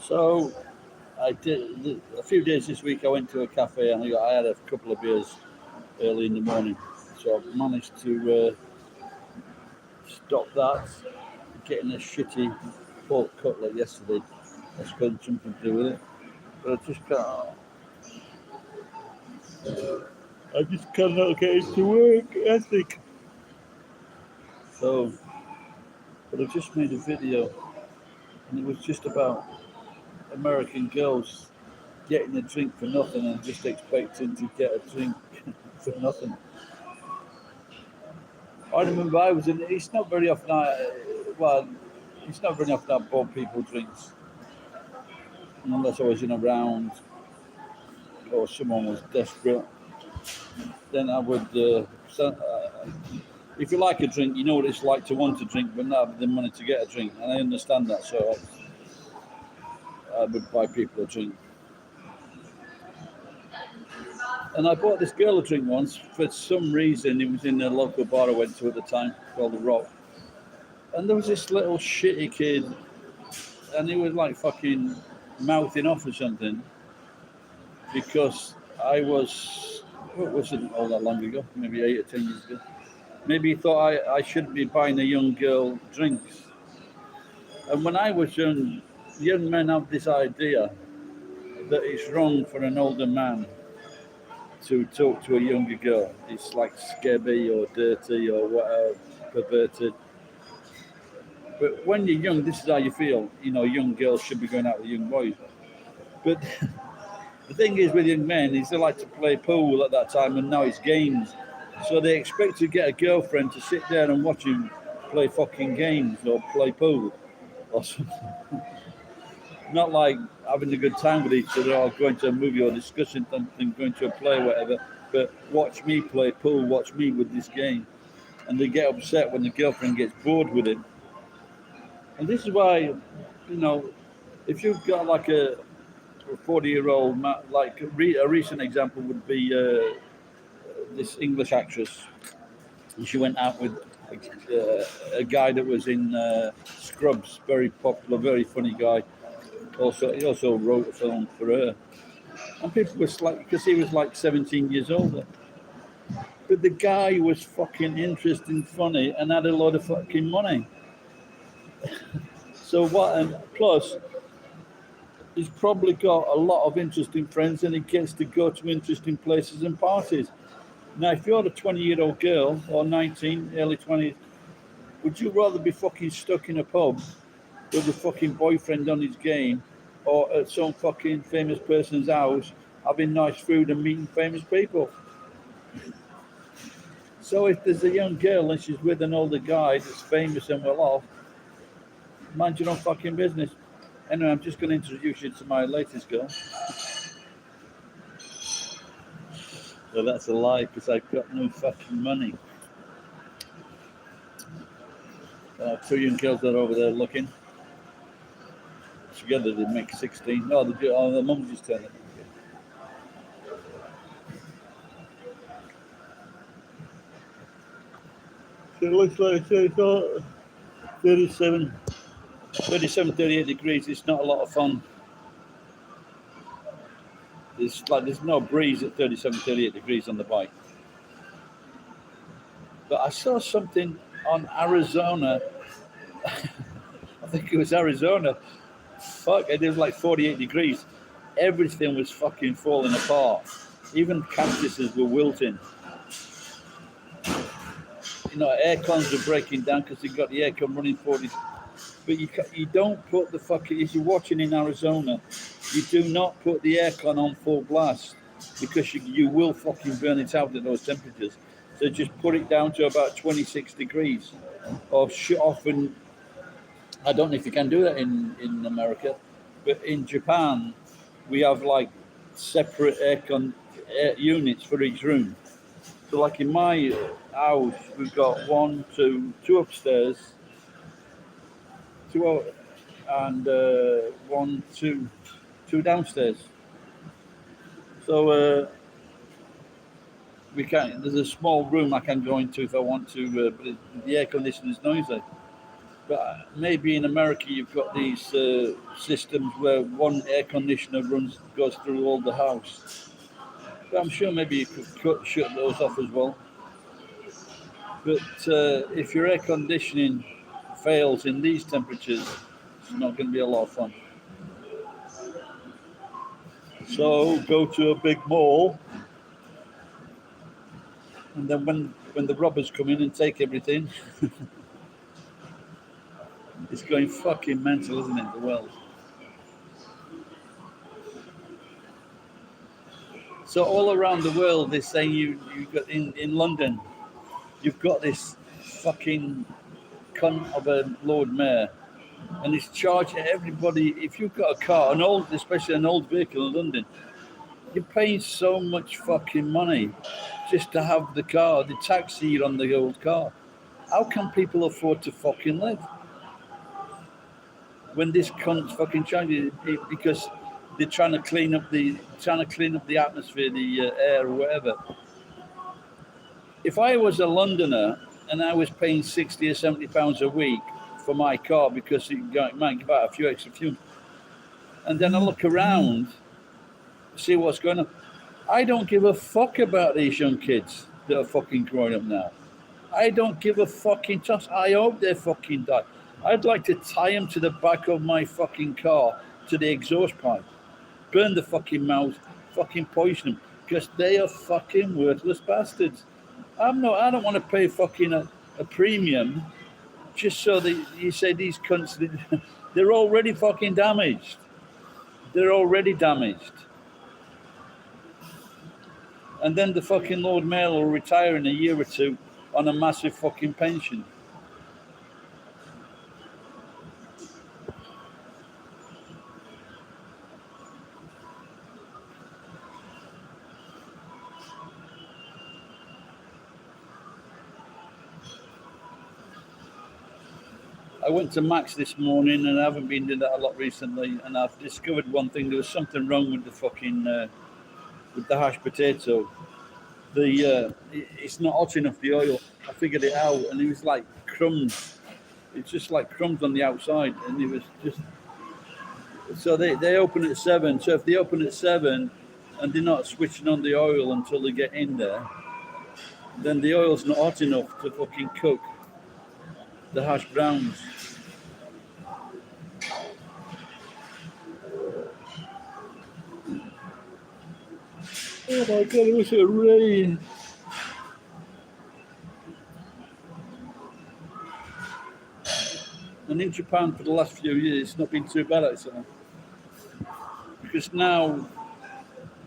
So I did a few days this week. I went to a cafe and I had a couple of beers early in the morning. So I managed to stop that. Getting a shitty pork cutlet yesterday. That's got something to do with it. But I just cannot get into work ethic. So, but I just made a video, and it was just about American girls getting a drink for nothing and just expecting to get a drink for nothing. I remember I was in. It's not very often well, it's not very often I bought people drinks, unless I was in a round or someone was desperate. Then I would. If you like a drink, you know what it's like to want a drink, but not have the money to get a drink, and I understand that. So I would buy people a drink. And I bought this girl a drink once. For some reason, it was in a local bar I went to at the time called The Rock. And there was this little shitty kid, and he was like fucking mouthing off or something because I was, what was it all that long ago? Maybe 8 or 10 years ago. Maybe he thought I shouldn't be buying a young girl drinks. And when I was young men have this idea that it's wrong for an older man to talk to a younger girl. It's like scabby or dirty or whatever, perverted. But when you're young, this is how you feel. You know, young girls should be going out with young boys. But the thing is with young men is they like to play pool at that time, and now it's games. So they expect to get a girlfriend to sit there and watch him play fucking games or play pool or something. Not like having a good time with each other or going to a movie or discussing something, going to a play, whatever. But watch me play pool, watch me with this game. And they get upset when the girlfriend gets bored with it. And this is why, if you've got like a 40-year-old, like a recent example would be this English actress. She went out with a guy that was in Scrubs, very popular, very funny guy. He also wrote a film for her. And people were like, because he was like 17 years older. But the guy was fucking interesting, funny, and had a lot of fucking money. So what? And plus, he's probably got a lot of interesting friends, and he gets to go to interesting places and parties. Now, if you're a 20-year-old girl or 19, early 20s, would you rather be fucking stuck in a pub with a fucking boyfriend on his game, or at some fucking famous person's house having nice food and meeting famous people? So if there's a young girl and she's with an older guy that's famous and well off, mind your own fucking business. Anyway, I'm just going to introduce you to my latest girl. So that's a lie because I've got no fucking money. Two young girls that are over there looking. Together they make 16. No, the mum just turned it. So it looks like it's 37, 38 degrees. It's not a lot of fun. There's no breeze at 37, 38 degrees on the bike. But I saw something on Arizona. I think it was Arizona. Fuck, it was like 48 degrees. Everything was fucking falling apart. Even cactuses were wilting. Air cons were breaking down because they got the aircon running 40. But you don't put the fucking, if you're watching in Arizona, you do not put the aircon on full blast because you will fucking burn it out at those temperatures. So just put it down to about 26 degrees or shut off. And I don't know if you can do that in America, but in Japan, we have like separate aircon units for each room. So like in my house, we've got two upstairs, two downstairs. So we can. There's a small room I can go into if I want to, but the air conditioner is noisy. But maybe in America you've got these systems where one air conditioner goes through all the house. But I'm sure maybe you could shut those off as well. But if your air conditioning fails in these temperatures, it's not going to be a lot of fun. So go to a big mall, and then when the robbers come in and take everything, it's going fucking mental, isn't it? The world. So all around the world, they're saying you got in London, you've got this fucking cunt of a Lord Mayor, and he's charging everybody. If you've got a car, especially an old vehicle in London, you're paying so much fucking money just to have the car, the taxi on the old car. How can people afford to fucking live when this cunt's fucking charging it because they're trying to clean up the atmosphere, the air or whatever. If I was a Londoner and I was paying £60 or £70 a week for my car because it might give out a few extra fumes, and then I look around, see what's going on, I don't give a fuck about these young kids that are fucking growing up now. I don't give a fucking toss. I hope they fucking die. I'd like to tie them to the back of my fucking car, to the exhaust pipe, burn the fucking mouths, fucking poison them, because they are fucking worthless bastards. I don't want to pay fucking a premium just so that you say these cunts, they're already fucking damaged. They're already damaged. And then the fucking Lord Mayor will retire in a year or two on a massive fucking pension. I went to Max this morning, and I haven't been doing that a lot recently, and I've discovered one thing. There was something wrong with the fucking with the hashed potato. It's not hot enough, the oil. I figured it out, and it was like crumbs. It's just like crumbs on the outside, and it was just. So they open at 7. So if they open at 7 and they're not switching on the oil until they get in there, then the oil's not hot enough to fucking cook the hash browns. Oh my god, it was a rain. And in Japan for the last few years, it's not been too bad actually. Because now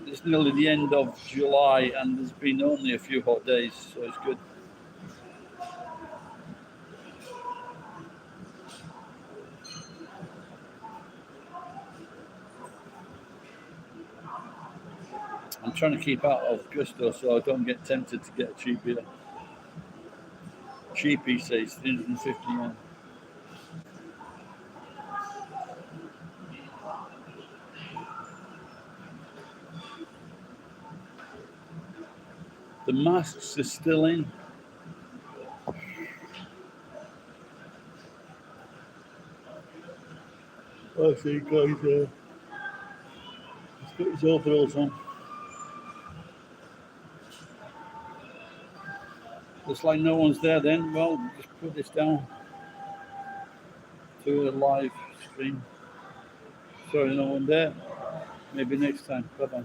it's nearly the end of July and there's been only a few hot days, so it's good. I'm trying to keep out of Gusto so I don't get tempted to get a cheap beer. Cheap, he says, 350 yen. The masks are still in. I see guys there. He's got his overalls on. Looks like no one's there then. Well, just put this down to a live stream. Sorry, no one there. Maybe next time. Bye-bye.